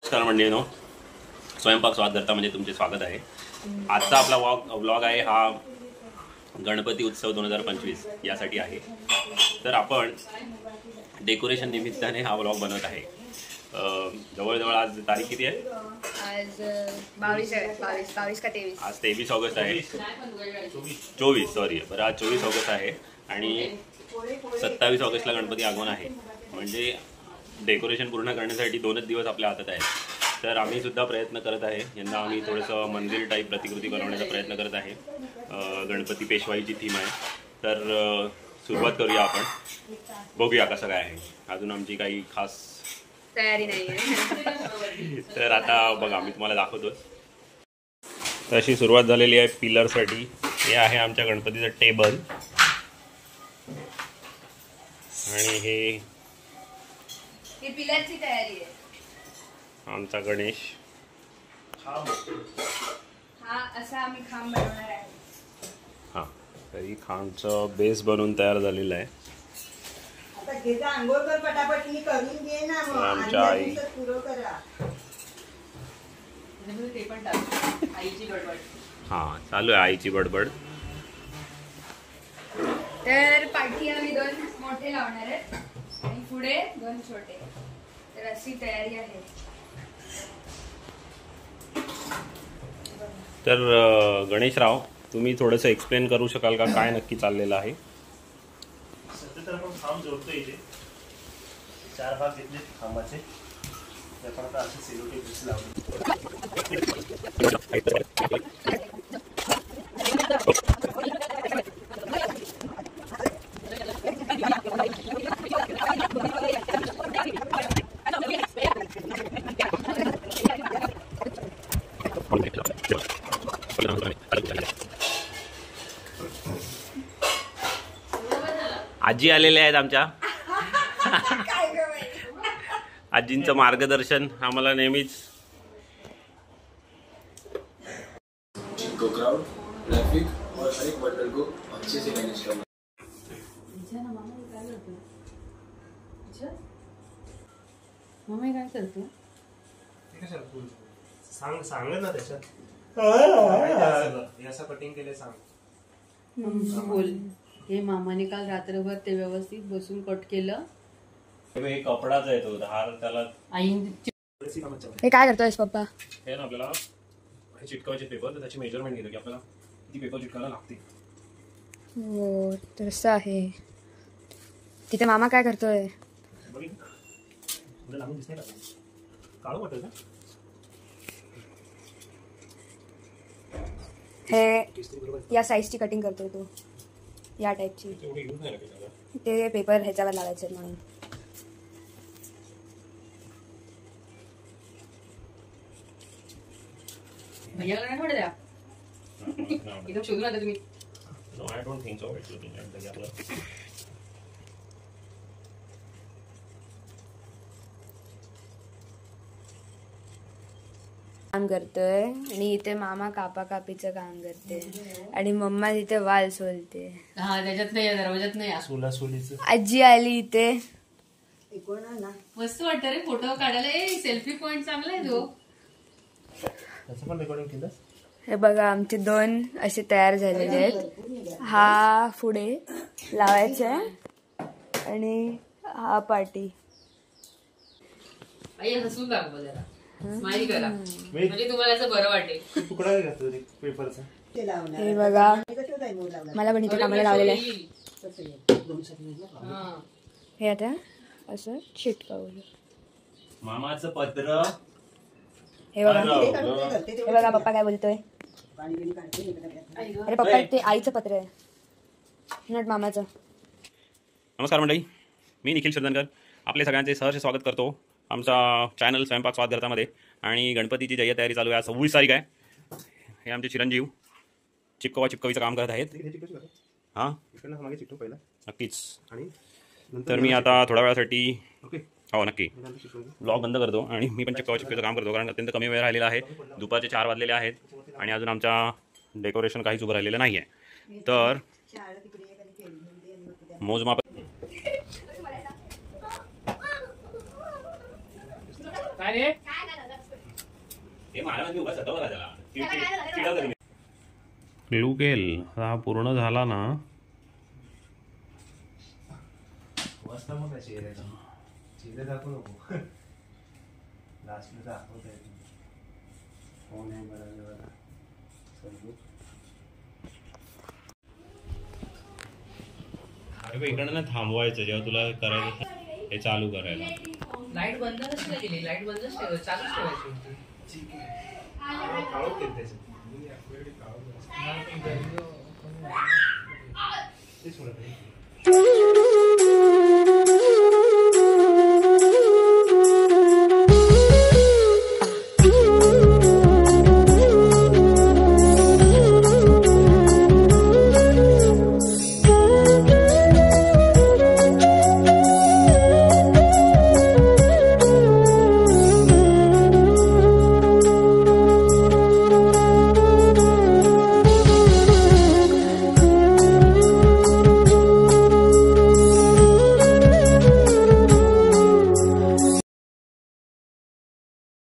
नमस्कार मंडळीनो, स्वयंपाक स्वागत म्हणजे तुमचे स्वागत आहे. आजचा आपला व्लॉग आहे हा गणपती उत्सव 2025 यासाठी आहे. तर आपण डेकोरेशन निमित्ताने हा व्लॉग बनवत आहे. जवळजवळ आज तारीख किती आहे? आज 22 का 23? आज 23 ऑगस्ट आहे. 24 सॉरी, बरं आज 24 ऑगस्ट आहे आणि 27 ऑगस्टला गणपती आगमन आहे. म्हणजे डेकोरेशन पूर्ण करण्यासाठी 2च दिवस आपल्या हातात आहेत. तर आम्ही सुद्धा प्रयत्न करत आहे. यंदा आम्ही थोडंसं मंदिर टाईप प्रतिकृती बनवण्याचा प्रयत्न करत आहे. गणपती पेशवाईची थीम आहे. तर सुरुवात करूया आपण, बघूया कसं काय आहे. अजून आमची काही खास तयारी नाही आहे. तर आता बघा मी तुम्हाला दाखवतो. तशी सुरुवात झालेली आहे पिलरसाठी. हे आहे आमच्या गणपतीचं टेबल आणि हे पिलरची तयारी आहे. आमचा गणेश. हा असा आम्ही खांब बनवणार आहे. हां, तरी खांबचं बेस बनवून तयार झालेलं आहे. आमच्या आई हां चालू आहे आईची बडबड. तर पाठी आम्ही 2 मोठे लावणार आहेत आणि पुढे 2 छोटे. तर अशी तयारी आहे. तर गणेशराव, तुम्ही थोडंसं एक्सप्लेन करू शकाल का काय नक्की चाललेलं आहे? सध्या तर आपण खांब जोडतोय. इथे 4 भाग घेतले खांबाचे. ते आपण आता असे सेलोटेप लावले. आजी आलेले आहेत आमच्या. आजींचं मार्गदर्शन आम्हाला नेहमीच. क्राउड ट्रैफिक और हर एक बंडल को अच्छे से मैनेज करना. मम्मी काय करतो? सांग ना त्याच्यात असं कटिंग केले सांग. बोल. हे मामाने काल रात्रभर ते व्यवस्थित बसून कट केलं. कपडाच आहे तो धार त्याला. हे काय करतोयस पप्पा? हे ना आपल्याला हे चिटकवायचे पेपर, तर त्याची मेजरमेंट घेतो की आपल्याला किती पेपर चिटकायला लागते. हो तसं आहे. तिथे मामा काय करतोय? लागून दिसते काळू वाटत का? हे या साईजची कटिंग करतोय तो, या टाईपची. ते पेपर ह्याच्यावर लावायचे म्हणून. भैयाला नाही थोडे द्या. एकदम शोधून आता तुम्ही. No, I don't think so. It's looking at the yellow. काम करतोय आणि इथे मामा कापाकापीचं काम करते आणि मम्मा तिथे वाल सोलते. हा त्याच्यात नाही, दरवाजात नाही. सोला सोलीचं. आजी आली इथे. मस्त वाटतं रे फोटो काढायला. सेल्फी पॉइंट चांगला आहे तो. त्याचं पण रेकॉर्डिंग केलं. हे बघा आमचे 2 असे तयार झालेले आहेत. हा पुढे लावायचा आहे आणि हा पाठी. आई हसून दाखव जरा, स्माइल करा म्हणजे तुम्हाला असं बरं वाटेल. तुकडा घातला पेपरचा. हे बघा मला पण इथे कामाला लावलेलं आहे. हे आता असं चिटकावलं. मामाचं पत्र. हे बघा पप्पा काय बोलतोय. अरे पप्पा ते आईचं पत्र आहे, नट मामाचं. नमस्कार मंडळी, मी निखिल शिरदनकर आपले सगळ्यांचे सहर्ष स्वागत करतो आमचा चॅनल स्वयंपाक स्वागतामध्ये. आणि गणपतीची जय्य तयारी चालू आहे. आज 26 तारीख आहे. हे आमचे चिरंजीव चिपकवीचं काम करत आहेत. हां नक्कीच. तर मी आता थोड्या वेळासाठी हो नक्की ब्लॉग बंद करतो आणि मी पण चिपकवीचं काम करतो, कारण अत्यंत कमी वेळ राहिलेला आहे. दुपारचे 4 वाजलेले आहेत आणि अजून आमच्या डेकोरेशन काहीच उभं राहिलेलं नाही आहे. तर मोजमाप. काय रे लुक येईल हा पूर्ण झाला ना मस्त मग चिरे दाखवू नको लास्टला दाखवता येत नाही फोन आहे बघा इकडनं थांबवायचं जेव्हा तुला करायचं हे चालू करायला. लाईट बंद कशी केली? लाईट बंदच ठेव, चालूच ठेवायची होती. ठीक आहे काळोख केलं त्याचं तेच म्हणत आहे.